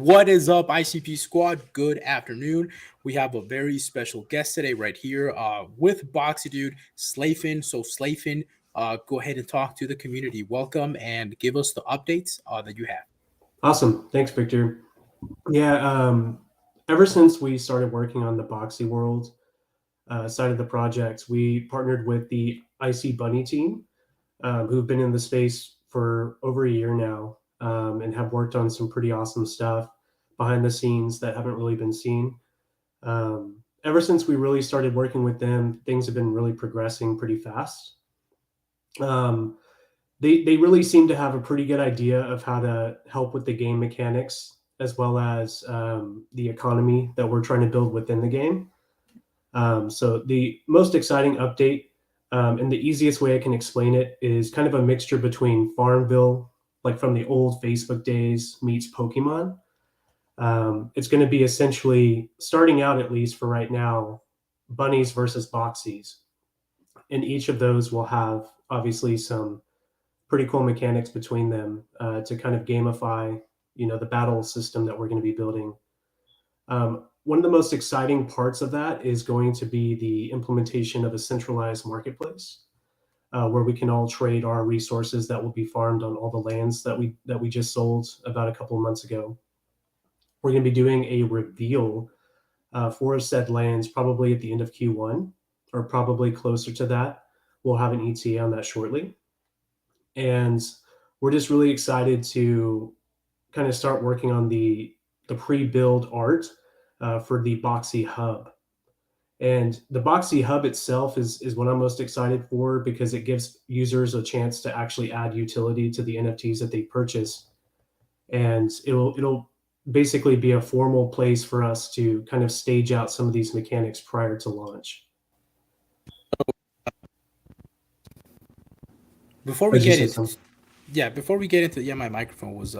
What is up, ICP squad? Good afternoon. We have a very special guest today right here with Boxy Dude, Slayfin. So Slayfin, go ahead and talk to the community. Welcome and give us the updates that you have. Awesome. Thanks, Victor. Yeah, ever since we started working on the Boxy World side of the project, we partnered with the IC Bunny team, who've been in the space for over a year now, and have worked on some pretty awesome stuff behind the scenes that haven't really been seen. Ever since we really started working with them, things have been really progressing pretty fast. They really seem to have a pretty good idea of how to help with the game mechanics as well as the economy that we're trying to build within the game. So the most exciting update, and the easiest way I can explain it, is kind of a mixture between Farmville, like from the old Facebook days, meets Pokemon. It's going to be essentially, starting out at least for right now, bunnies versus boxies. And each of those will have obviously some pretty cool mechanics between them to kind of gamify, the battle system that we're going to be building. One of the most exciting parts of that is going to be the implementation of a centralized marketplace where we can all trade our resources that will be farmed on all the lands that we just sold about a couple of months ago. We're going to be doing a reveal for said lands probably at the end of Q1 or probably closer to that. We'll have an ETA on that shortly. And we're just really excited to kind of start working on the pre-build art for the Boxy Hub. And the Boxy Hub itself is what I'm most excited for because it gives users a chance to actually add utility to the NFTs that they purchase. And it'll basically be a formal place for us to kind of stage out some of these mechanics prior to launch. Before we get into my microphone was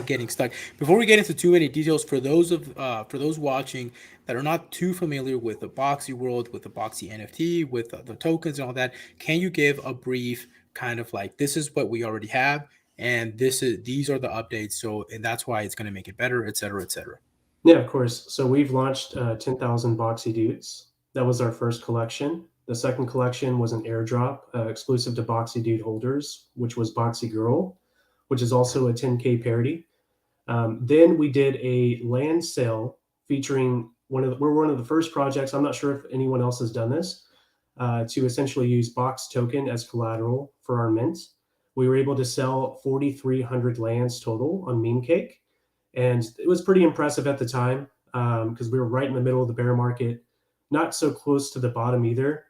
getting stuck. Before we get into too many details, for those watching that are not too familiar with the Boxy World, with the Boxy NFT, with the tokens and all that, can you give a brief kind of like, this is what we already have, and these are the updates, so and that's why it's going to make it better, et cetera, et cetera. Yeah, of course. So we've launched 10,000 Boxy Dudes. That was our first collection. The second collection was an airdrop exclusive to Boxy Dude holders, which was Boxy Girl, which is also a 10K parody. Then we did a land sale featuring we're one of the first projects, I'm not sure if anyone else has done this, to essentially use Box token as collateral for our mint. We were able to sell 4,300 lands total on Meme Cake. And it was pretty impressive at the time because we were right in the middle of the bear market, not so close to the bottom either.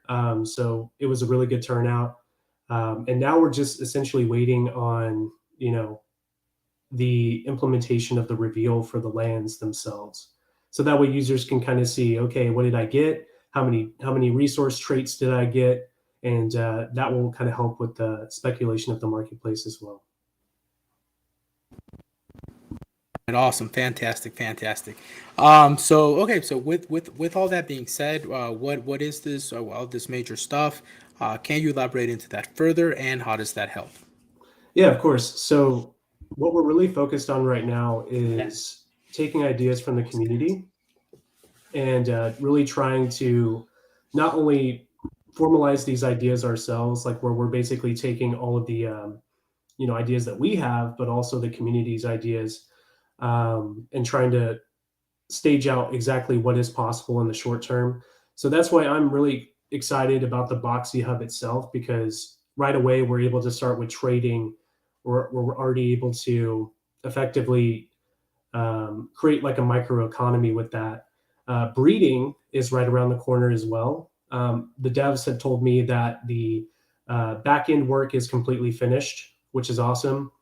So it was a really good turnout. And now we're just essentially waiting on, the implementation of the reveal for the lands themselves. So that way users can kind of see, okay, what did I get? How many resource traits did I get? And that will kind of help with the speculation of the marketplace as well. Awesome, fantastic. So with all that being said, what is this? All this major stuff? Can you elaborate into that further, and how does that help? Yeah, of course. So what we're really focused on right now is taking ideas from the community and really trying to not only formalize these ideas ourselves, like where we're basically taking all of the ideas that we have, but also the community's ideas, and trying to stage out exactly what is possible in the short term. So that's why I'm really excited about the Boxy Hub itself, because right away we're able to start with trading. We're already able to effectively create like a microeconomy with that. Breeding is right around the corner as well. The devs had told me that the back-end work is completely finished, which is awesome.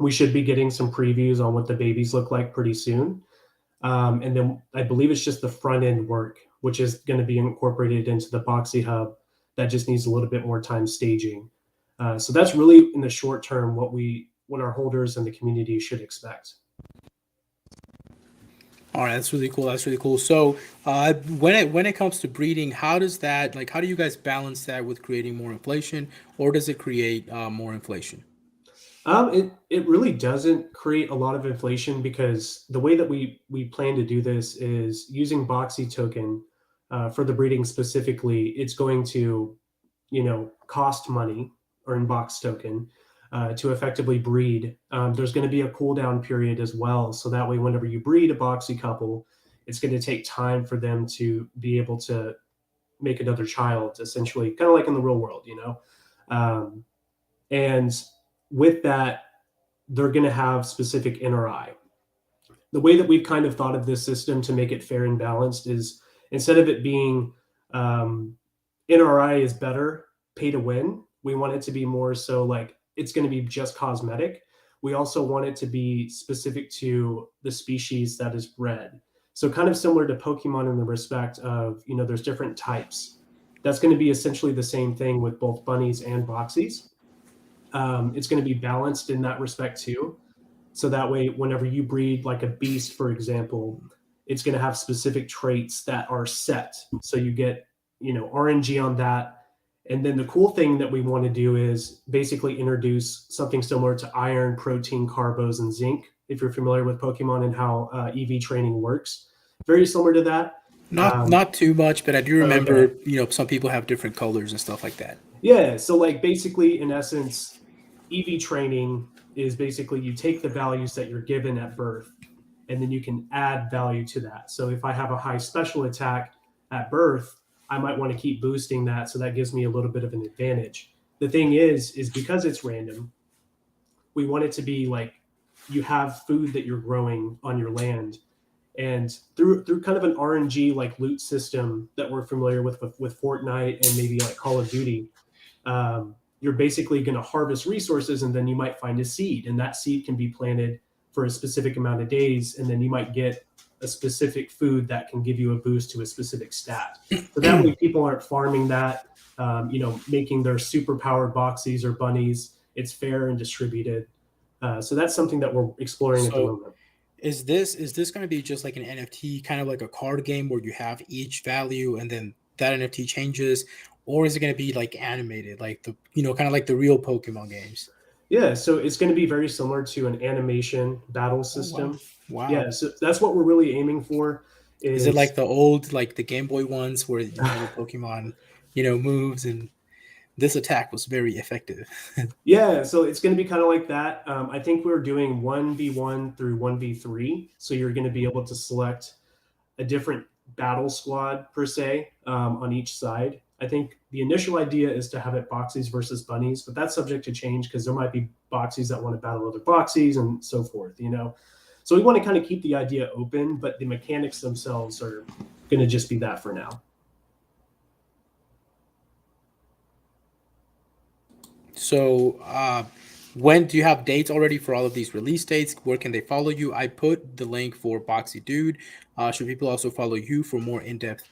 We should be getting some previews on what the babies look like pretty soon. And then I believe it's just the front end work, which is going to be incorporated into the Boxy Hub that just needs a little bit more time staging. So that's really in the short term what our holders and the community should expect. All right, that's really cool. So, when it comes to breeding, how do you guys balance that with creating more inflation, or does it create more inflation? It really doesn't create a lot of inflation because the way that we plan to do this is using Boxy token for the breeding specifically. It's going to, cost money or in Box token to effectively breed. There's going to be a cooldown period as well, so that way, whenever you breed a Boxy couple, it's going to take time for them to be able to make another child, essentially, kind of like in the real world, and with that they're going to have specific NRI. The way that we've kind of thought of this system to make it fair and balanced is instead of it being NRI is better, pay to win, we want it to be more so like it's going to be just cosmetic. We also want it to be specific to the species that is bred. So kind of similar to Pokemon in the respect of, there's different types. That's going to be essentially the same thing with both bunnies and boxies. It's going to be balanced in that respect too. So that way, whenever you breed like a beast, for example, it's going to have specific traits that are set. So you get, RNG on that. And then the cool thing that we want to do is basically introduce something similar to iron, protein, carbos, and zinc. If you're familiar with Pokemon and how EV training works, very similar to that. Not too much, but I do remember, Okay. Some people have different colors and stuff like that. Yeah. So like basically, in essence, EV training is basically you take the values that you're given at birth and then you can add value to that. So if I have a high special attack at birth, I might want to keep boosting that. So that gives me a little bit of an advantage. The thing is because it's random, we want it to be like you have food that you're growing on your land. And through kind of an RNG like loot system that we're familiar with Fortnite and maybe like Call of Duty, you're basically going to harvest resources and then you might find a seed, and that seed can be planted for a specific amount of days, and then you might get a specific food that can give you a boost to a specific stat. So that way people aren't farming that, making their super powered boxies or bunnies. It's fair and distributed. So that's something that we're exploring at the moment. Is this going to be just like an NFT, kind of like a card game where you have each value and then that NFT changes, or is it going to be like animated, like the kind of like the real Pokemon games? Yeah, so it's going to be very similar to an animation battle system. Oh, wow. Yeah, so that's what we're really aiming for. Is it like the old, like the Game Boy ones where the Pokemon, moves and this attack was very effective? Yeah, so it's going to be kind of like that. I think we're doing 1v1 through 1v3. So you're going to be able to select a different battle squad per se on each side. I think the initial idea is to have it boxies versus bunnies, but that's subject to change because there might be boxies that want to battle other boxies and so forth, So we want to kind of keep the idea open, but the mechanics themselves are going to just be that for now. So, when do you have dates already for all of these release dates? Where can they follow you? I put the link for Boxy Dude. Should people also follow you for more in-depth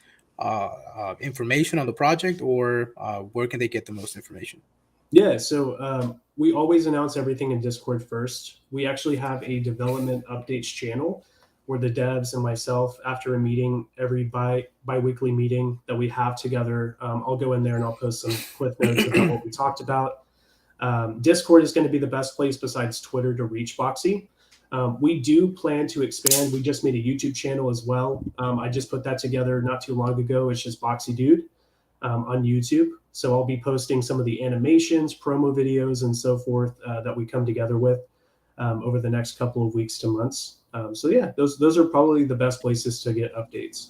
information on the project, or where can they get the most information? Yeah, so we always announce everything in Discord first. We actually have a development updates channel where the devs and myself, after a meeting, every bi-weekly meeting that we have together, I'll go in there and I'll post some cliff notes about what we talked about. Discord is going to be the best place besides Twitter to reach Boxy. We do plan to expand. We just made a YouTube channel as well. I just put that together not too long ago. It's just Boxy Dude on YouTube. So I'll be posting some of the animations, promo videos, and so forth that we come together with over the next couple of weeks to months. So yeah, those are probably the best places to get updates.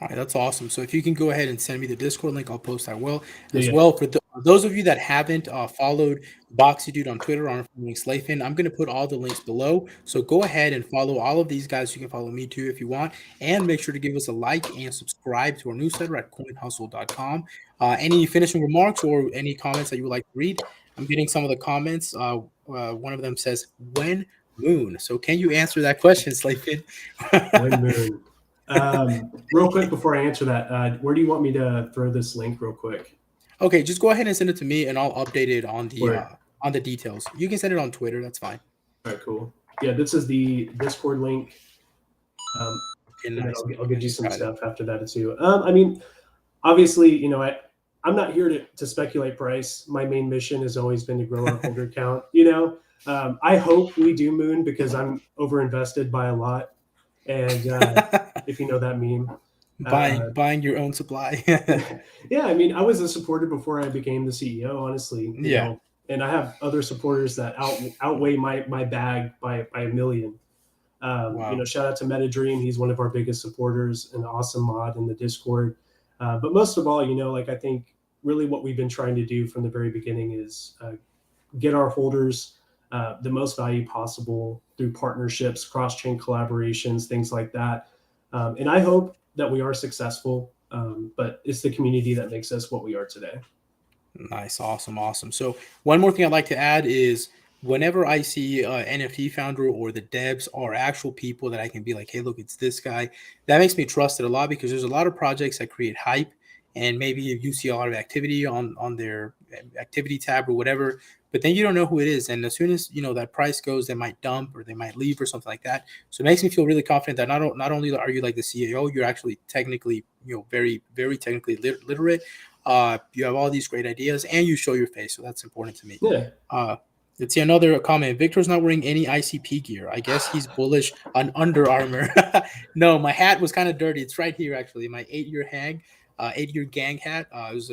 All right, that's awesome. So if you can go ahead and send me the Discord link, I'll post that well. For those of you that haven't followed Boxy Dude on Twitter or Slayfin, I'm going to put all the links below. So go ahead and follow all of these guys. You can follow me too if you want, and make sure to give us a like and subscribe to our newsletter at coinhustle.com. Any finishing remarks or any comments that you would like to read? I'm getting some of the comments. One of them says, "When moon?" So can you answer that question, Slayfin? When moon? Real quick before I answer that, where do you want me to throw this link real quick? Okay, just go ahead and send it to me, and I'll update it on the details. You can send it on Twitter. That's fine. All right, cool. Yeah, this is the Discord link. Okay, nice. I'll give you some stuff after that too. I mean, obviously, I'm not here to speculate price. My main mission has always been to grow our holder count. I hope we do moon because I'm over invested by a lot. And if you know that meme, buying your own supply. yeah, I mean, I was a supporter before I became the CEO, honestly, Yeah. and I have other supporters that outweigh my bag by a million. Wow. Shout out to MetaDream. He's one of our biggest supporters, an awesome mod in the Discord. But most of all, I think really what we've been trying to do from the very beginning is get our holders the most value possible through partnerships, cross-chain collaborations, things like that. And I hope that we are successful, but it's the community that makes us what we are today. Nice. Awesome. So one more thing I'd like to add is whenever I see NFT founder or the devs are actual people that I can be like, hey, look, it's this guy. That makes me trust it a lot because there's a lot of projects that create hype and maybe you see a lot of activity on their activity tab or whatever, but then you don't know who it is. And as soon as that price goes, they might dump or they might leave or something like that. So it makes me feel really confident that not only are you like the CEO, you're actually technically very very technically literate. You have all these great ideas and you show your face, so that's important to me. Yeah. Let's see another comment. Victor's not wearing any ICP gear. I guess he's bullish on Under Armour. No, my hat was kind of dirty. It's right here actually. My 8-year hang, 8-year gang hat.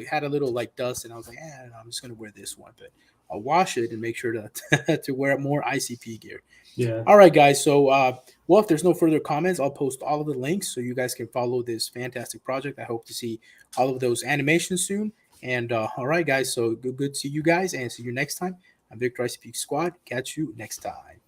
Had a little like dust, and I was like, I'm just gonna wear this one, but I'll wash it and make sure to to wear more ICP gear. Yeah. All right, guys. So, well, if there's no further comments, I'll post all of the links so you guys can follow this fantastic project. I hope to see all of those animations soon. And all right, guys. So good to see you guys and see you next time. I'm Victor ICP Squad. Catch you next time.